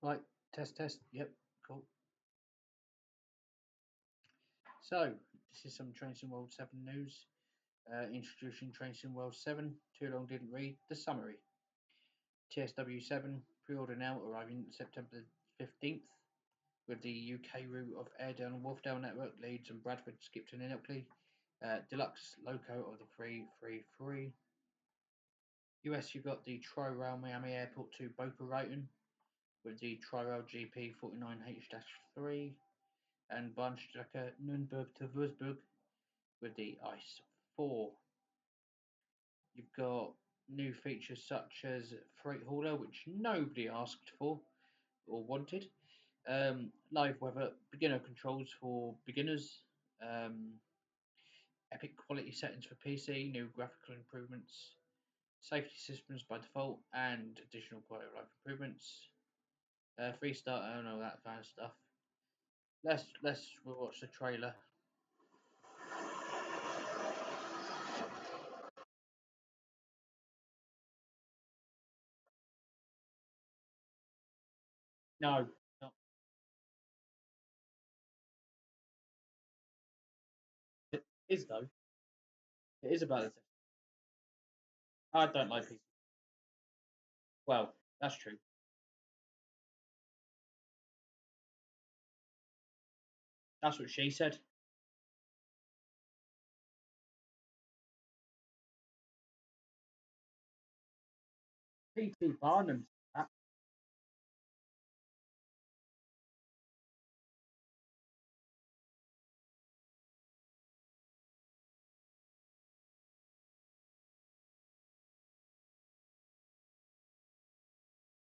Right, test, test. Yep, cool. So, this is some Train Sim World 7 news. Introducing Train Sim World 7. Too long didn't read. The summary. TSW 7 pre-order now, arriving September 15th, with the UK route of Airedale and Wharfdale network, Leeds and Bradford, Skipton and Ilkley. Deluxe loco of the 333. US, you've got the Tri-Rail Miami Airport to Boca Raton, with the Tri-Rail GP 49H-3. And Bahnstrecke Nürnberg to Würzburg with the ICE 4. You've got new features such as Freight Hauler, which nobody asked for or wanted. Live weather, beginner controls for beginners, um, epic quality settings for PC, new graphical improvements, safety systems by default, and additional quality of life improvements. Free starter and all that kind of stuff. Let's watch the trailer. No, not it is though. It is about it. I don't like people. Well, that's true. That's what she said. P.T. Barnum. That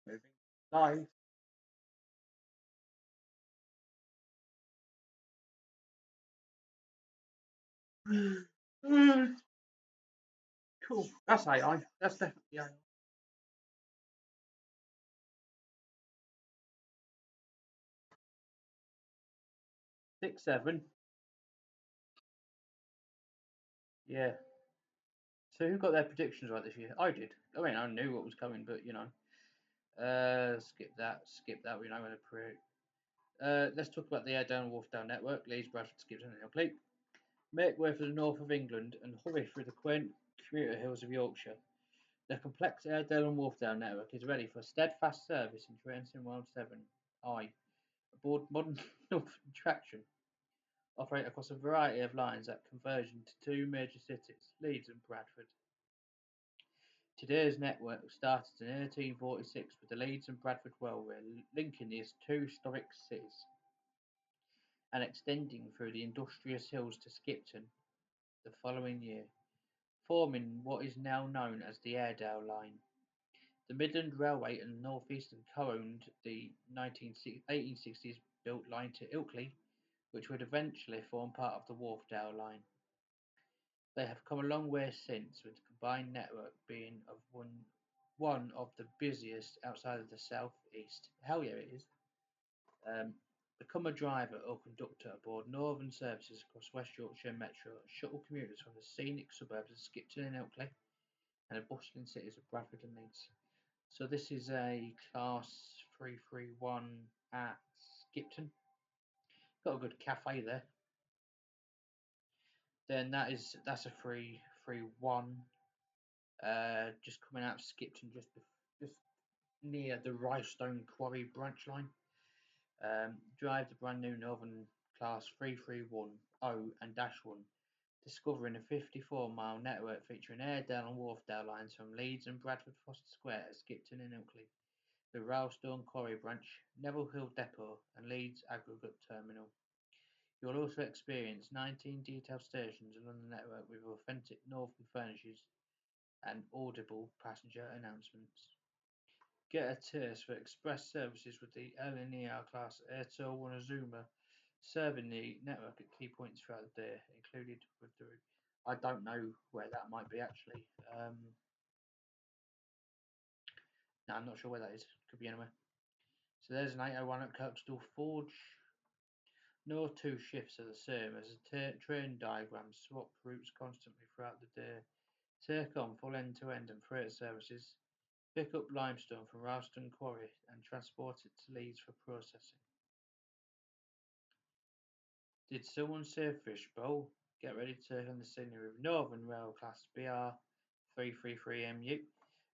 movie. Live. Cool. That's AI. That's definitely AI. 6-7. Yeah. So who got their predictions right this year? I did. I mean, I knew what was coming, but you know, skip that. Skip that. We know when to pre. Let's talk about the Airedale and Wharfdale network. Leeds, Bradford, Skipton, and Ilkley. Make way for the north of England and hurry through the quaint commuter hills of Yorkshire. The complex Airedale and Wharfdale network is ready for steadfast service in Trains World 7. I, aboard modern Northern traction, operate across a variety of lines at conversion to two major cities, Leeds and Bradford. Today's network started in 1846 with the Leeds and Bradford Railway linking these two historic cities and extending through the industrious hills to Skipton the following year, forming what is now known as the Airedale Line. The Midland Railway and North Eastern co-owned the 1860s built line to Ilkley, which would eventually form part of the Wharfdale Line. They have come a long way since, with the combined network being of one of the busiest outside of the southeast. Hell yeah, it is. Um, Become a driver or conductor aboard northern services across West Yorkshire Metro, shuttle commuters from the scenic suburbs of Skipton and Ilkley and the bustling cities of Bradford and Leeds. So this is a class 331 at Skipton. Got a good cafe there. Then that's a 331. Just coming out of Skipton, just near the Rystone Quarry branch line. Drive the brand new Northern Class 3310 and Dash 1, discovering a 54-mile network featuring Airedale and Wharfdale lines from Leeds and Bradford Foster Square to Skipton and Ilkley, the Rylstone Quarry branch, Neville Hill Depot, and Leeds Aggregate Terminal. You will also experience 19 detailed stations along the network with authentic northern furnishings and audible passenger announcements. Get a taste for express services with the LNER class Airtel One Azuma, serving the network at key points throughout the day, included with the. I don't know where that might be actually. No, I'm not sure where that is. Could be anywhere. So there's an 801 at Kirkstall Forge. No two shifts are the same as the train diagrams swap routes constantly throughout the day. Take on full end-to-end and freight services. Pick up limestone from Ralston Quarry and transport it to Leeds for processing. Did someone say fishbowl? Get ready to take on the scenery with Northern Rail Class BR 333MU.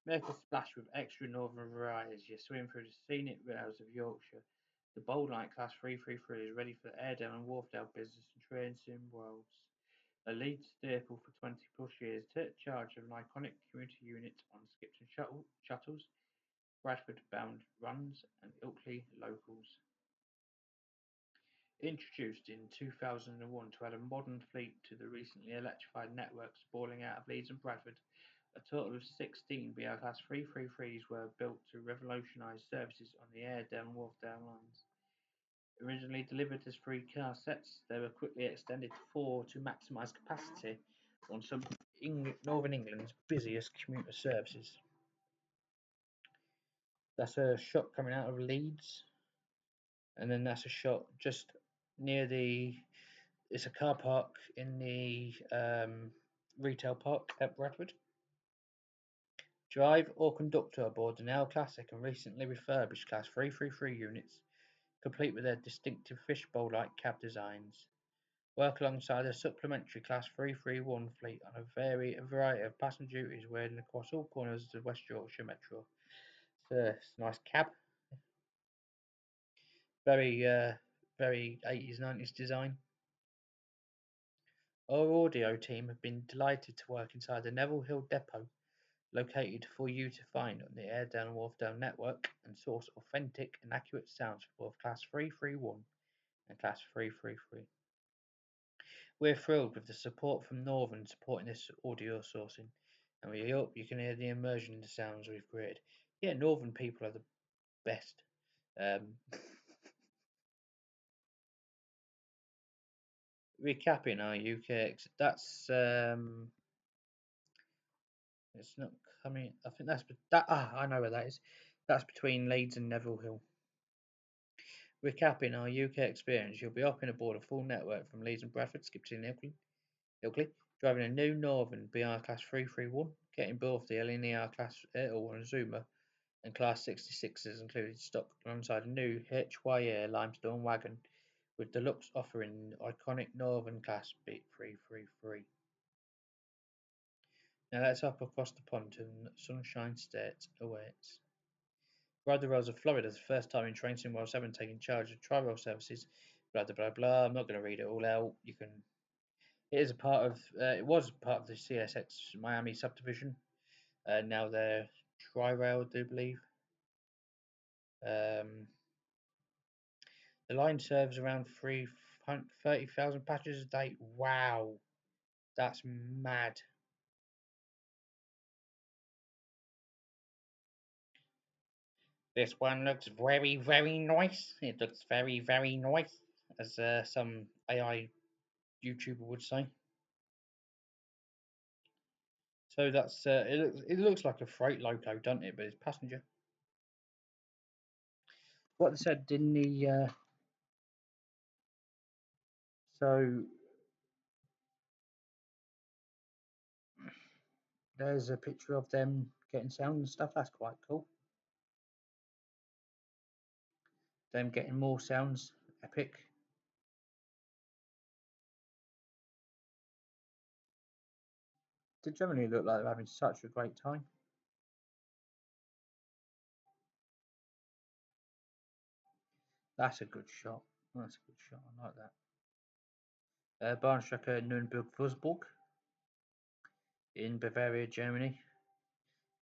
Make a splash with extra northern varieties. You swim through the scenic rails of Yorkshire. The Bold Light Class 333 is ready for Airedale and Wharfdale business and train sim worlds. A lead staple for 20 plus years, take charge of an iconic community unit on Skipton shuttles, Bradford bound runs, and Ilkley locals. Introduced in 2001 to add a modern fleet to the recently electrified network sprawling out of Leeds and Bradford, a total of 16 BR Class 333s were built to revolutionise services on the Airedale and Wharfdale lines. Originally delivered as 3 car sets, they were quickly extended to 4 to maximise capacity on some Northern England's busiest commuter services. That's a shot coming out of Leeds, and then that's a shot just near it's a car park in the retail park at Bradford. Drive or conductor aboard the now classic and recently refurbished Class 333 units, complete with their distinctive fishbowl-like cab designs. Work alongside a supplementary Class 331 fleet on a variety of passenger duties wheeling across all corners of the West Yorkshire Metro. It's a nice cab. Very 80s, 90s design. Our audio team have been delighted to work inside the Neville Hill Depot, located for you to find on the Airedale and Wharfdale network and source authentic and accurate sounds for both Class 331 and Class 333. We're thrilled with the support from Northern supporting this audio sourcing, and we hope you can hear the immersion in the sounds we've created. Yeah, Northern people are the best. Recapping our UK, that's it's not coming. I think that's that. I know where that is. That's between Leeds and Neville Hill. Recapping our UK experience, you'll be hopping aboard a full network from Leeds and Bradford, Skipton and Ilkley, driving a new Northern BR Class 331, getting both the LNER Class 801 Zoomer and Class 66s included stock alongside a new HYA limestone wagon with deluxe offering iconic Northern Class Beat 333. Now let's hop across the pond to Sunshine State awaits. Ride the roads of Florida, the first time in Train Sim World 7 taking charge of tri-rail services, blah blah blah blah. I'm not going to read it all out. You can. It is a part of. It was part of the CSX Miami subdivision. Now they're tri-rail, I do believe. The line serves around 30,000 passengers a day. Wow, that's mad. This one looks very, very nice. It looks very, very nice, as some AI YouTuber would say. So that's it looks like a freight loco, doesn't it? But it's passenger. What they said in the so there's a picture of them getting sound and stuff. That's quite cool. Them getting more sounds, epic. They generally look like they're having such a great time. That's a good shot. That's a good shot. I like that. Bahnstrecke Nürnberg-Würzburg in Bavaria, Germany,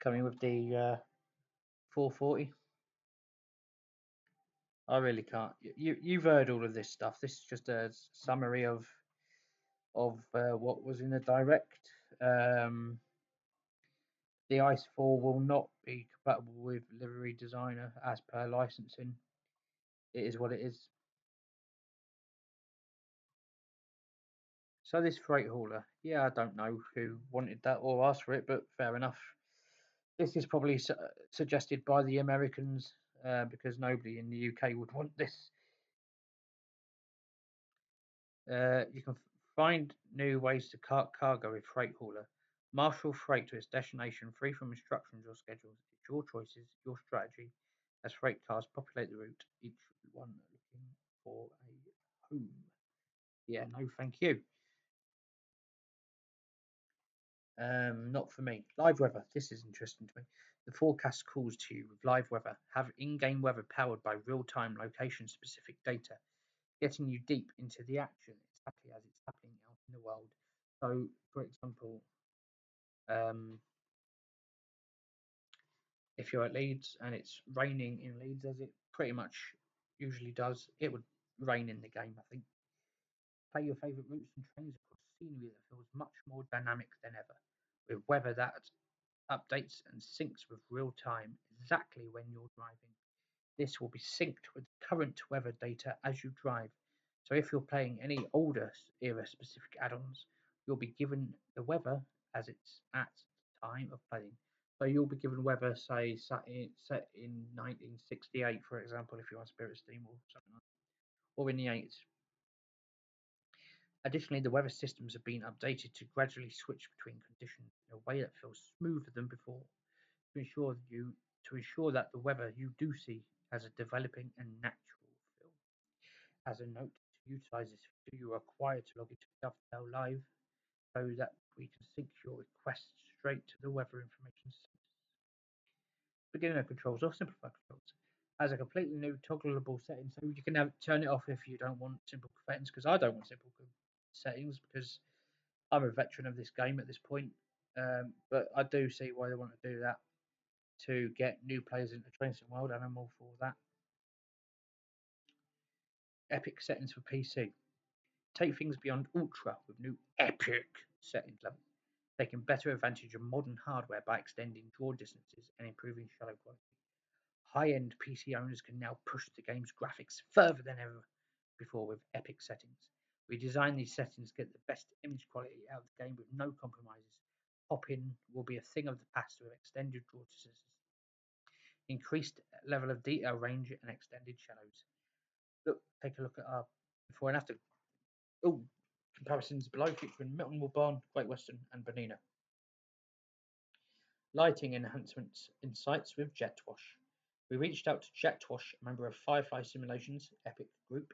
coming with the 440. I really can't. You've heard all of this stuff. This is just a summary of what was in the direct. The Ice 4 will not be compatible with Livery Designer as per licensing. It is what it is. So this freight hauler, yeah, I don't know who wanted that or asked for it, but fair enough. This is probably suggested by the Americans because nobody in the UK would want this. You can find new ways to cart cargo with freight hauler. Marshal freight to its destination free from instructions or schedules. It's your choices, your strategy. As freight cars populate the route, each one looking for a home. Yeah, no, thank you. Not for me. Live weather. This is interesting to me. The forecast calls to you with live weather. Have in-game weather powered by real-time location-specific data, getting you deep into the action exactly as it's happening out in the world. So, for example, um, if you're at Leeds and it's raining in Leeds, as it pretty much usually does, it would rain in the game, I think. Play your favourite routes and trains across scenery that feels much more dynamic than ever, with weather that updates and syncs with real time exactly when you're driving. This will be synced with current weather data as you drive. So if you're playing any older era specific add-ons, you'll be given the weather as it's at the time of playing. So you'll be given weather, say, set in 1968, for example, if you're on Spirit Steam or something like that, or in the 80s. Additionally, the weather systems have been updated to gradually switch between conditions in a way that feels smoother than before to ensure that the weather you do see has a developing and natural feel. As a note, to utilize this feature, you are required to log into Dovetail Live so that we can sync your requests straight to the weather information center. Beginner controls or simplified controls has a completely new toggleable setting, so you can turn it off if you don't want simple settings. Because I don't want simple settings because I'm a veteran of this game at this point. But I do see why they want to do that to get new players into Tracing World, and I'm all for that. Epic settings for PC. Take things beyond ultra with new epic settings level, taking better advantage of modern hardware by extending draw distances and improving shadow quality. High-end PC owners can now push the game's graphics further than ever before with epic settings. We designed these settings to get the best image quality out of the game with no compromises. Pop-in will be a thing of the past with extended draw distances, increased level of detail range, and extended shadows. Take a look at our before and after. Oh, comparisons below featuring Milton Barn, Great Western, and Bonina. Lighting enhancements insights with JetWash. We reached out to JetWash, a member of Firefly Simulations Epic Group,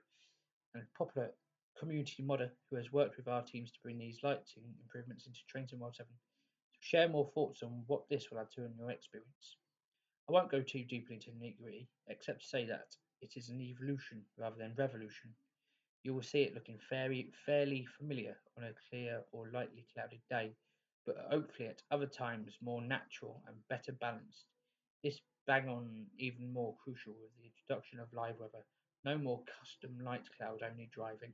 and a popular community modder who has worked with our teams to bring these lighting improvements into Trains in World 7 to share more thoughts on what this will add to in your experience. I won't go too deeply into the nitty-gritty, except to say that it is an evolution rather than revolution. You will see it looking fairly familiar on a clear or lightly clouded day, but hopefully at other times more natural and better balanced. This bang on even more crucial with the introduction of live weather. No more custom light cloud only driving.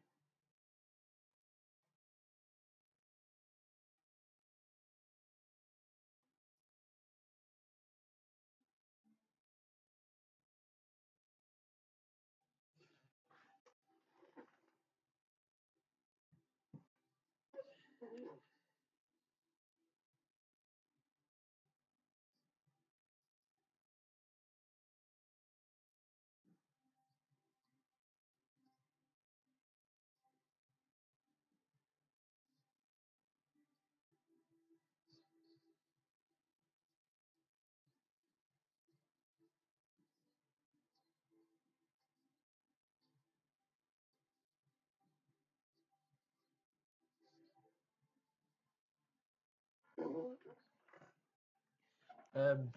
Um,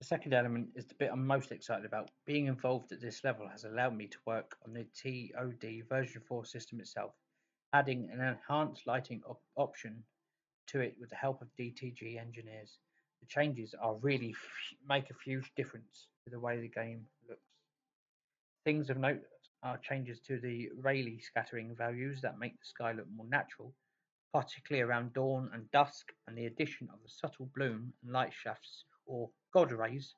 the second element is the bit I'm most excited about. Being involved at this level has allowed me to work on the TOD version 4 system itself, adding an enhanced lighting option to it with the help of DTG engineers. The changes are really make a huge difference to the way the game looks. Things of note are changes to the Rayleigh scattering values that make the sky look more natural, particularly around dawn and dusk, and the addition of a subtle bloom and light shafts or God rays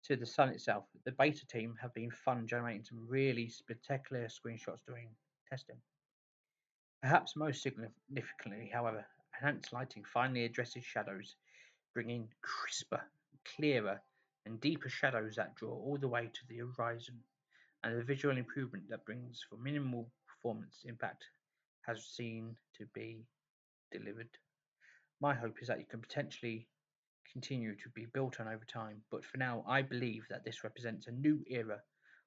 to the sun itself. The beta team have been fun generating some really spectacular screenshots during testing. Perhaps most significantly, however, enhanced lighting finally addresses shadows, bringing crisper, clearer, and deeper shadows that draw all the way to the horizon, and the visual improvement that brings for minimal performance impact has seen to be delivered. My hope is that you can potentially continue to be built on over time, but for now, I believe that this represents a new era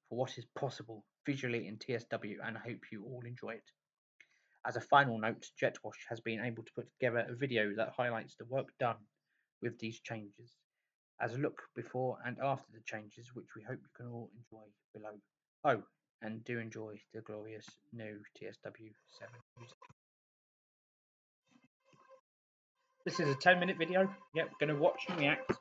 for what is possible visually in TSW, and I hope you all enjoy it. As a final note, Jetwash has been able to put together a video that highlights the work done with these changes, as a look before and after the changes, which we hope you can all enjoy below. Oh, and do enjoy the glorious new TSW 7 music. This is a 10-minute video. Yep, gonna watch and react.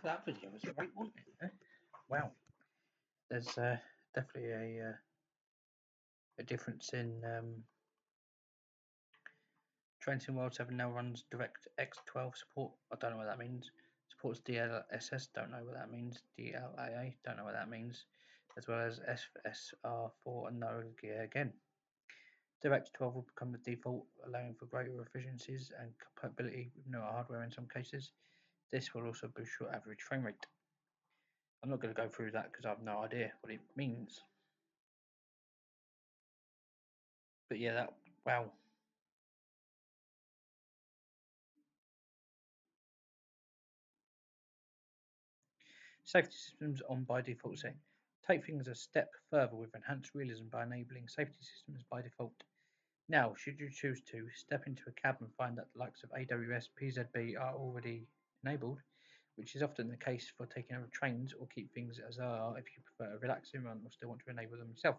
That video was great, wasn't it? Wow. There's definitely a difference in Training World 7 now runs DirectX 12 support. I don't know what that means. Supports DLSS, don't know what that means. DLAA, don't know what that means. As well as FSR4 and no gear again. DirectX 12 will become the default, allowing for greater efficiencies and compatibility with newer hardware in some cases. This will also boost your average frame rate. I'm not going to go through that because I have no idea what it means. But yeah, wow. Safety systems on by default setting. Take things a step further with enhanced realism by enabling safety systems by default. Now, should you choose to step into a cab and find that the likes of AWS, PZB are already enabled, which is often the case for taking over trains, or keep things as they are if you prefer a relaxed environment or still want to enable them yourself.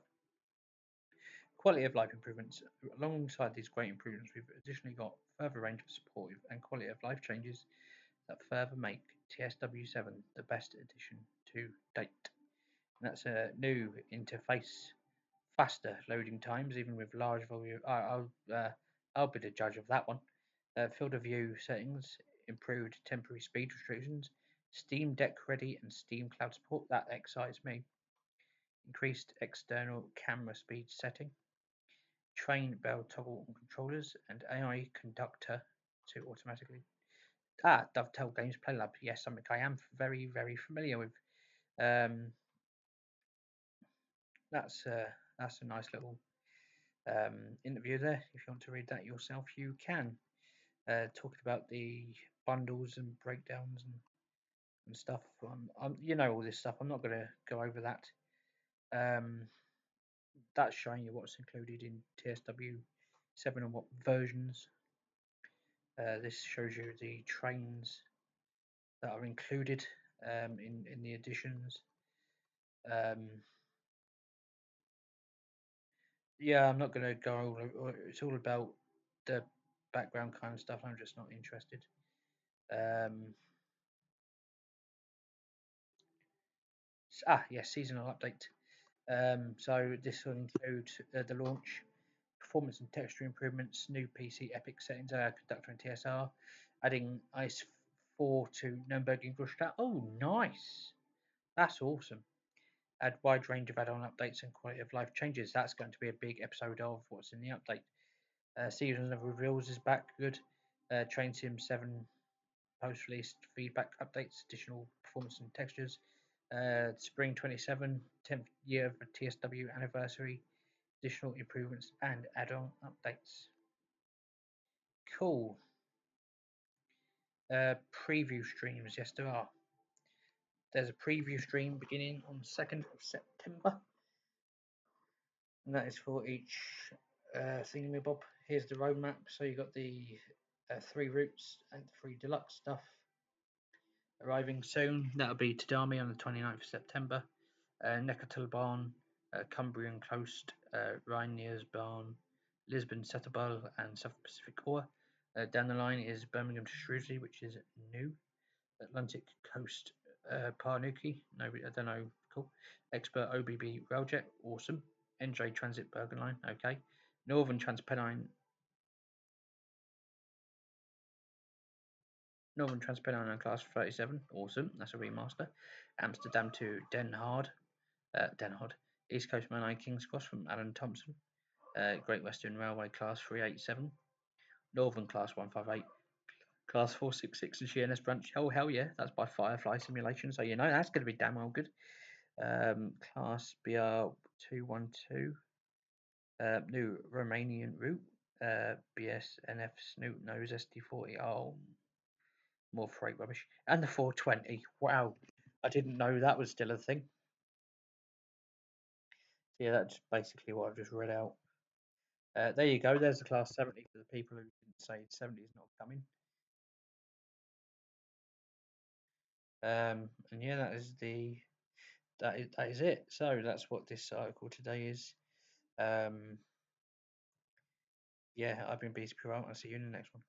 Quality of life improvements. Alongside these great improvements, we've additionally got further range of supportive and quality of life changes that further make TSW7 the best addition to date. And that's a new interface, faster loading times, even with large volume. I'll be the judge of that one. Field of view settings, improved temporary speed restrictions, Steam Deck ready and Steam Cloud support. That excites me. Increased external camera speed setting, train bell toggle on controllers, and AI conductor to automatically. Dovetail Games Play Lab. Yes, something I am very, very familiar with. Um, that's a nice little interview there. If you want to read that yourself, you can. Talking about the bundles and breakdowns and stuff. You know all this stuff. I'm not going to go over that. Um, that's showing you what's included in TSW 7 and what versions. This shows you the trains that are included in the editions. Um, yeah, I'm not going to go over. It's all about the background kind of stuff. I'm just not interested. Yes, seasonal update. So this will include the launch, performance and texture improvements, new PC epic settings, conductor and TSR, adding Ice 4 to Nuremberg Ingolstadt. Oh, nice! That's awesome. Add wide range of add-on updates and quality of life changes. That's going to be a big episode of what's in the update. Seasons of Reveals is back. Good. Train Sim 7 post-release feedback updates, additional performance and textures. Spring 27, 10th year of the TSW anniversary, additional improvements and add-on updates. Cool. Preview streams, yes there are. There's a preview stream beginning on 2nd of September. And that is for each thingamabob. Here's the roadmap. So you've got the 3 routes and 3 deluxe stuff arriving soon. That'll be Tadami on the 29th of September, Neckartalbarn, Cumbrian Coast, Rhinear's Barn, Lisbon Settleball, and South Pacific Core. Down the line is Birmingham to Shrewsbury, which is new. Atlantic Coast Parnuki, no, I don't know, cool. Expert OBB Railjet, awesome. NJ Transit Bergen Line, okay. Northern Transpennine Class 37, awesome, that's a remaster. Amsterdam to Den Haag, East Coast Menai King's Cross from Alan Thompson. Great Western Railway Class 387. Northern Class 158. Class 466 and GNS branch. Oh, hell yeah, that's by Firefly Simulation, so you know that's going to be damn well good. Class BR 212. New Romanian route. BSNF Snoot Nose SD40. Oh, more freight rubbish. And the 420. Wow, I didn't know that was still a thing. So yeah, that's basically what I've just read out. There you go. There's the class 70 for the people who didn't say 70 is not coming. And yeah, that is it. So that's what this article today is. Yeah, I've been BSP. I'll see you in the next one.